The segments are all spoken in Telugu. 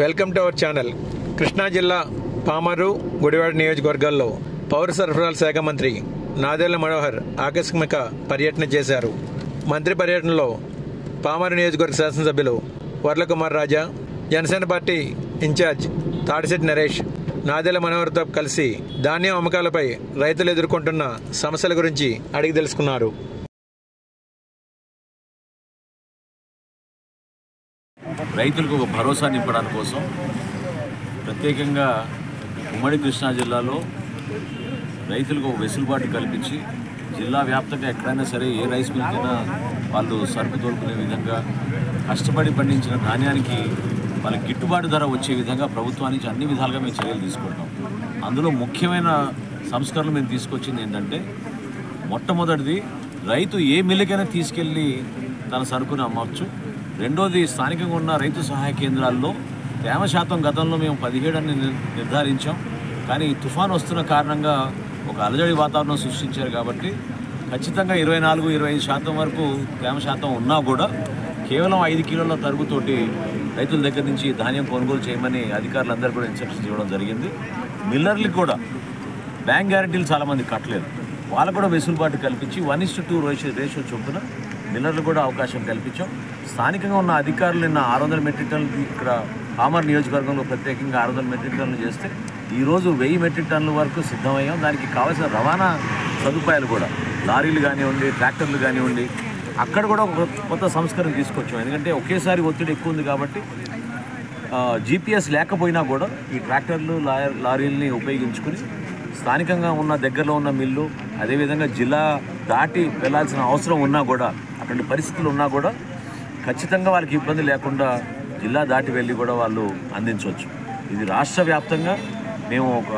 Welcome to our channel. Krishna జిల్లా పామరు, గుడివాడ నియోజకవర్గాల్లో పౌర సరఫరాల శాఖ మంత్రి నాదెళ్ల మనోహర్ ఆకస్మిక పర్యటన చేశారు. మంత్రి పర్యటనలో పామరు నియోజకవర్గ శాసనసభ్యులు వర్లకుమార్ రాజా, జనసేన పార్టీ ఇన్ఛార్జ్ తాడిశెట్టి నరేష్ నాదెళ్ల మనోహర్తో కలిసి ధాన్యం అమ్మకాలపై రైతులు ఎదుర్కొంటున్న సమస్యల గురించి అడిగి తెలుసుకున్నారు. రైతులకు ఒక భరోసా నింపడానికి కోసం ప్రత్యేకంగా ఉమ్మడి కృష్ణా జిల్లాలో రైతులకు ఒక వెసులుబాటు కల్పించి జిల్లా వ్యాప్తంగా ఎక్కడైనా సరే ఏ రైస్ మిల్కైనా వాళ్ళు సరుకు తోలుకునే విధంగా కష్టపడి పండించిన ధాన్యానికి వాళ్ళకి గిట్టుబాటు ధర వచ్చే విధంగా ప్రభుత్వానికి అన్ని విధాలుగా మేము చర్యలు తీసుకుంటాం. అందులో ముఖ్యమైన సంస్కరణలు మేము తీసుకొచ్చింది ఏంటంటే, మొట్టమొదటిది రైతు ఏ మిల్లుకైనా తీసుకెళ్ళి తన సరుకును అమ్మవచ్చు. రెండోది, స్థానికంగా ఉన్న రైతు సహాయ కేంద్రాల్లో తేమ శాతం గతంలో మేము 17 అని నిర్ధారించాం. కానీ తుఫాను వస్తున్న కారణంగా ఒక అలజడి వాతావరణం సృష్టించారు కాబట్టి ఖచ్చితంగా 24-25% వరకు తేమ శాతం ఉన్నా కూడా కేవలం 5 కిలోల తరుగుతోటి రైతుల దగ్గర నుంచి ధాన్యం కొనుగోలు చేయమని అధికారులందరూ కూడా ఇన్స్ట్రక్షన్స్ ఇవ్వడం జరిగింది. మిల్లర్లకు కూడా బ్యాంక్ గ్యారెంటీలు చాలామంది కట్టలేదు, వాళ్ళకు కూడా వెసులుబాటు కల్పించి 1:2 రేషియో చొప్పున మిల్లర్లు కూడా అవకాశం కల్పించాం. స్థానికంగా ఉన్న అధికారులు నిన్న 600 మెట్రిక్ టన్నులు ఇక్కడ పామర్ నియోజకవర్గంలో ప్రత్యేకంగా 600 మెట్రిక్ టన్నులు చేస్తే ఈరోజు 1000 మెట్రిక్ టన్నుల వరకు సిద్ధమయ్యాం. దానికి కావాల్సిన రవాణా సదుపాయాలు కూడా లారీలు కానివ్వండి, ట్రాక్టర్లు కానివ్వండి, అక్కడ కూడా ఒక కొత్త సంస్కరణ తీసుకొచ్చాం. ఎందుకంటే ఒకేసారి ఒత్తిడి ఎక్కువ ఉంది కాబట్టి జీపీఎస్ లేకపోయినా కూడా ఈ ట్రాక్టర్లు లారీలని ఉపయోగించుకుని స్థానికంగా ఉన్న దగ్గరలో ఉన్న మిల్లు, అదేవిధంగా జిల్లా దాటి వెళ్లాల్సిన అవసరం ఉన్నా కూడా, అటువంటి పరిస్థితులు ఉన్నా కూడా ఖచ్చితంగా వాళ్ళకి ఇబ్బంది లేకుండా జిల్లా దాటి వెళ్ళి కూడా వాళ్ళు అందించవచ్చు. ఇది రాష్ట్ర వ్యాప్తంగా మేము ఒక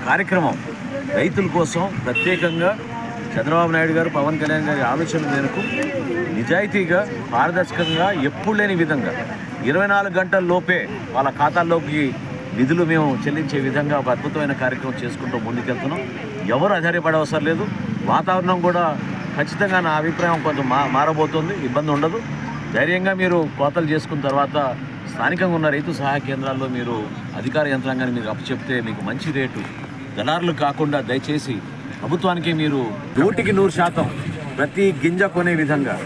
కార్యక్రమం రైతుల కోసం ప్రత్యేకంగా చంద్రబాబు నాయుడు గారు, పవన్ కళ్యాణ్ గారి ఆలోచన మేరకు నిజాయితీగా, పారదర్శకంగా, ఎప్పుడు లేని విధంగా 24 గంటల లోపే వాళ్ళ ఖాతాల్లోకి నిధులు మేము చెల్లించే విధంగా ఒక అద్భుతమైన కార్యక్రమం చేసుకుంటూ ముందుకెళ్తున్నాం. ఎవరు ఆధారపడే అవసరం లేదు. వాతావరణం కూడా ఖచ్చితంగా నా అభిప్రాయం కొంచెం మారబోతుంది, ఇబ్బంది ఉండదు. ధైర్యంగా మీరు కోతలు చేసుకున్న తర్వాత స్థానికంగా ఉన్న రైతు సహాయ కేంద్రాల్లో మీరు అధికార యంత్రాంగాన్ని మీరు అప్పచెప్తే మీకు మంచి రేటు, దళారులు కాకుండా దయచేసి ప్రభుత్వానికి మీరు 100% ప్రతి గింజ కొనే విధంగా,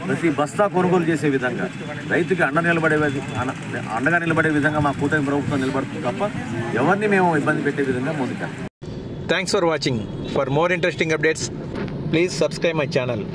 ప్రతి బస్తా కొనుగోలు చేసే విధంగా, రైతుకి అండగా నిలబడే విధంగా మా కూటమి ప్రభుత్వం నిలబడుతుంది తప్ప ఎవరిని మేము ఇబ్బంది పెట్టే విధంగా ముందుకెళ్తాం. Thanks for watching. For more interesting updates, please subscribe my channel.